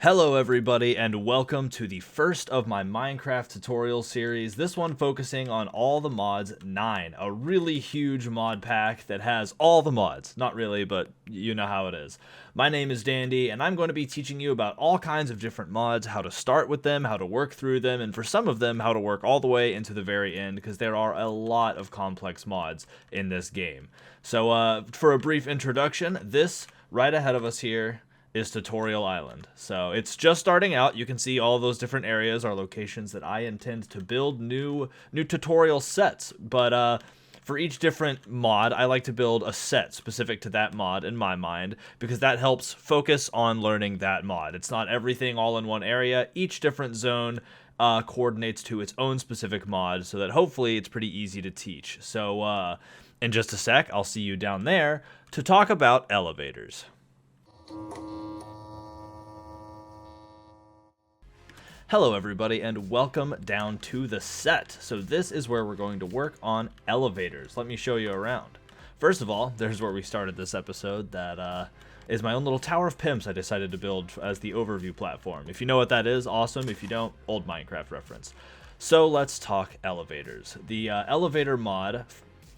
Hello everybody and welcome to the first of my Minecraft tutorial series, this one focusing on all the mods 9, a really huge mod pack that has all the mods, not really, but you know how it is. My name is Dandy and I'm going to be teaching you about all kinds of different mods, how to start with them, how to work through them, and for some of them how to work all the way into the very end because there are a lot of complex mods in this game. So for a brief introduction, this right ahead of us here is Tutorial Island. So it's just starting out. You can see all those different areas are locations that I intend to build new tutorial sets. But for each different mod, I like to build a set specific to that mod in my mind, because that helps focus on learning that mod. It's not everything all in one area. Each different zone coordinates to its own specific mod, so that hopefully it's pretty easy to teach. So in just a sec, I'll see you down there to talk about elevators. Hello everybody and welcome down to the set. So this is where we're going to work on elevators. Let me show you around. First of all, there's where we started this episode. That is my own little Tower of Pimps I decided to build as the overview platform. If you know what that is, awesome. If you don't, old Minecraft reference. So let's talk elevators. The elevator mod,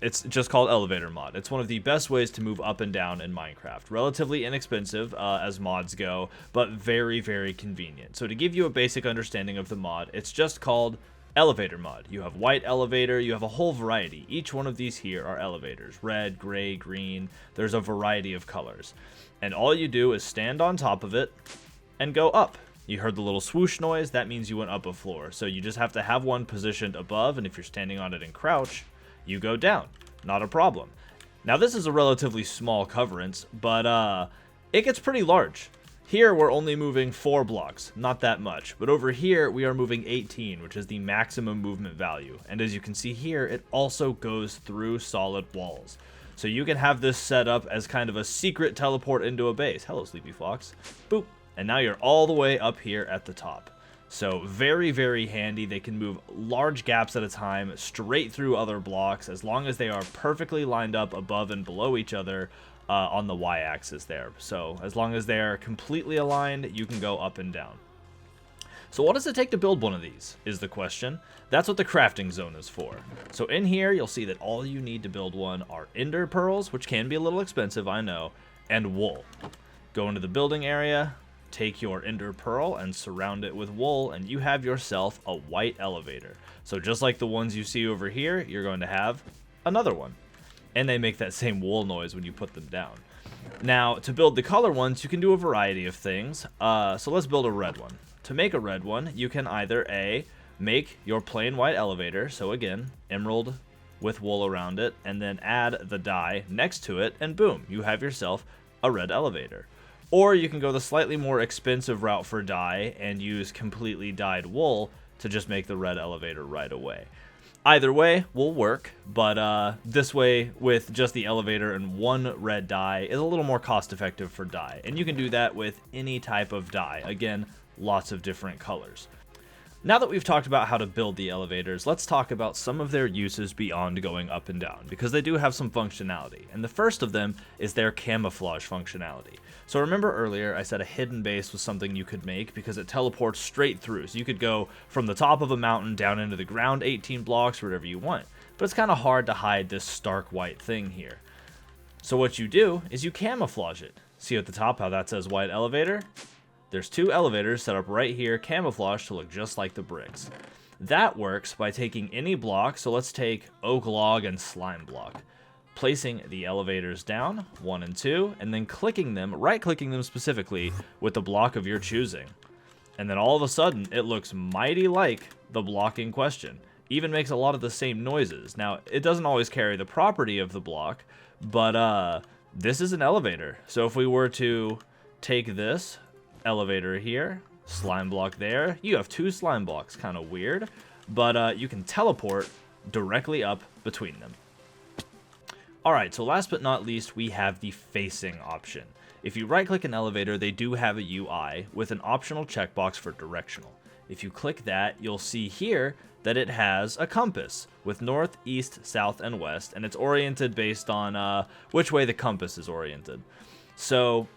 it's just called elevator mod. It's one of the best ways to move up and down in Minecraft. Relatively inexpensive as mods go, but very, very convenient. So to give you a basic understanding of the mod, it's just called elevator mod. You have white elevator, you have a whole variety. Each one of these here are elevators. Red, gray, green, there's a variety of colors. And all you do is stand on top of it and go up. You heard the little swoosh noise, that means you went up a floor. So you just have to have one positioned above, and if you're standing on it and crouch, you go down. Not a problem. Now this is a relatively small coverance, but it gets pretty large. Here we're only moving 4 blocks, not that much. But over here we are moving 18, which is the maximum movement value. And as you can see here, it also goes through solid walls. So you can have this set up as kind of a secret teleport into a base. Hello, Sleepy Fox. Boop. And now you're all the way up here at the top. So very, very handy. They can move large gaps at a time straight through other blocks as long as they are perfectly lined up above and below each other on the y-axis there. So as long as they're completely aligned, you can go up and down. So what does it take to build one of these is the question. That's what the crafting zone is for. So in here, you'll see that all you need to build one are ender pearls, which can be a little expensive, I know, and wool. Go into the building area, take your ender pearl and surround it with wool, and you have yourself a white elevator. So just like the ones you see over here, you're going to have another one. And they make that same wool noise when you put them down. Now, to build the color ones, you can do a variety of things. So let's build a red one. To make a red one, you can either A, make your plain white elevator, so again, emerald with wool around it, and then add the dye next to it, and boom, you have yourself a red elevator. Or you can go the slightly more expensive route for dye and use completely dyed wool to just make the red elevator right away. Either way will work, but this way with just the elevator and one red dye is a little more cost effective for dye. And you can do that with any type of dye. Again, lots of different colors. Now that we've talked about how to build the elevators, let's talk about some of their uses beyond going up and down, because they do have some functionality. And the first of them is their camouflage functionality. So remember earlier I said a hidden base was something you could make because it teleports straight through. So you could go from the top of a mountain down into the ground 18 blocks, whatever you want. But it's kind of hard to hide this stark white thing here. So what you do is you camouflage it. See at the top how that says white elevator? There's 2 elevators set up right here, camouflaged to look just like the bricks. That works by taking any block, so let's take oak log and slime block. Placing the elevators down, 1 and 2, and then clicking them, right-clicking them specifically, with the block of your choosing. And then all of a sudden, it looks mighty like the block in question. Even makes a lot of the same noises. Now, it doesn't always carry the property of the block, but this is an elevator. So if we were to take this elevator here, slime block there, you have 2 slime blocks, kind of weird, but you can teleport directly up between them. Alright, so last but not least, we have the facing option. If you right click an elevator, they do have a UI with an optional checkbox for directional. If you click that, you'll see here that it has a compass with north, east, south, and west, and it's oriented based on which way the compass is oriented. So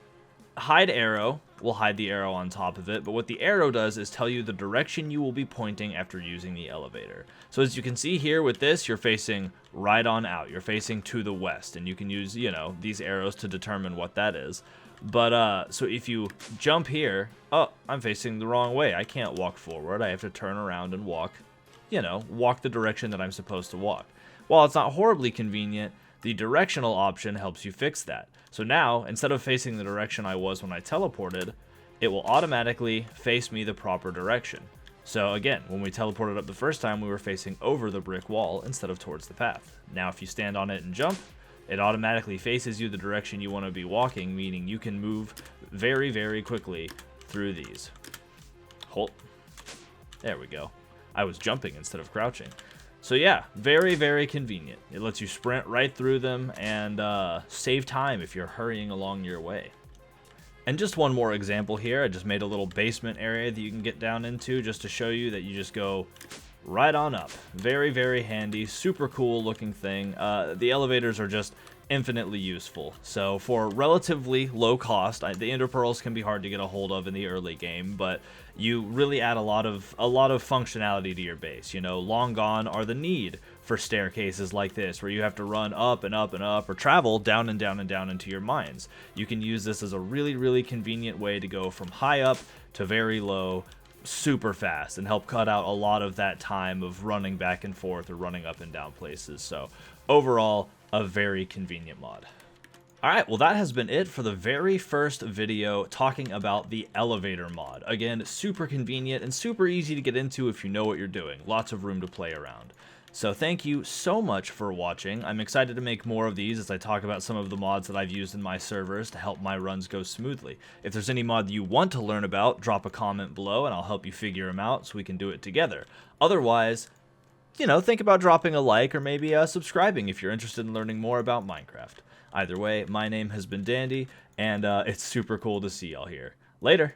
hide arrow will hide the arrow on top of it, but what the arrow does is tell you the direction you will be pointing after using the elevator. So as you can see here with this, you're facing right on out. You're facing to the west, and you can use, you know, these arrows to determine what that is. But, so if you jump here, oh, I'm facing the wrong way. I can't walk forward. I have to turn around and walk, you know, walk the direction that I'm supposed to walk. While it's not horribly convenient, the directional option helps you fix that. So now, instead of facing the direction I was when I teleported, it will automatically face me the proper direction. So again, when we teleported up the first time, we were facing over the brick wall instead of towards the path. Now if you stand on it and jump, it automatically faces you the direction you want to be walking, meaning you can move very, very quickly through these. Hold. There we go. I was jumping instead of crouching. So yeah, very, very convenient. It lets you sprint right through them and save time if you're hurrying along your way. And just one more example here. I just made a little basement area that you can get down into just to show you that you just go right on up. Very, very handy, super cool looking thing. The elevators are just infinitely useful. So for relatively low cost, the ender pearls can be hard to get a hold of in the early game, but you really add a lot of functionality to your base. You know, long gone are the need for staircases like this, where you have to run up and up and up, or travel down and down and down into your mines. You can use this as a really, really convenient way to go from high up to very low super fast and help cut out a lot of that time of running back and forth or running up and down places. So overall, a very convenient mod. Alright, well that has been it for the very first video talking about the elevator mod. Again, super convenient and super easy to get into if you know what you're doing. Lots of room to play around. So thank you so much for watching. I'm excited to make more of these as I talk about some of the mods that I've used in my servers to help my runs go smoothly. If there's any mod you want to learn about, drop a comment below and I'll help you figure them out so we can do it together. Otherwise, you know, think about dropping a like or maybe subscribing if you're interested in learning more about Minecraft. Either way, my name has been Dandy, and it's super cool to see y'all here. Later!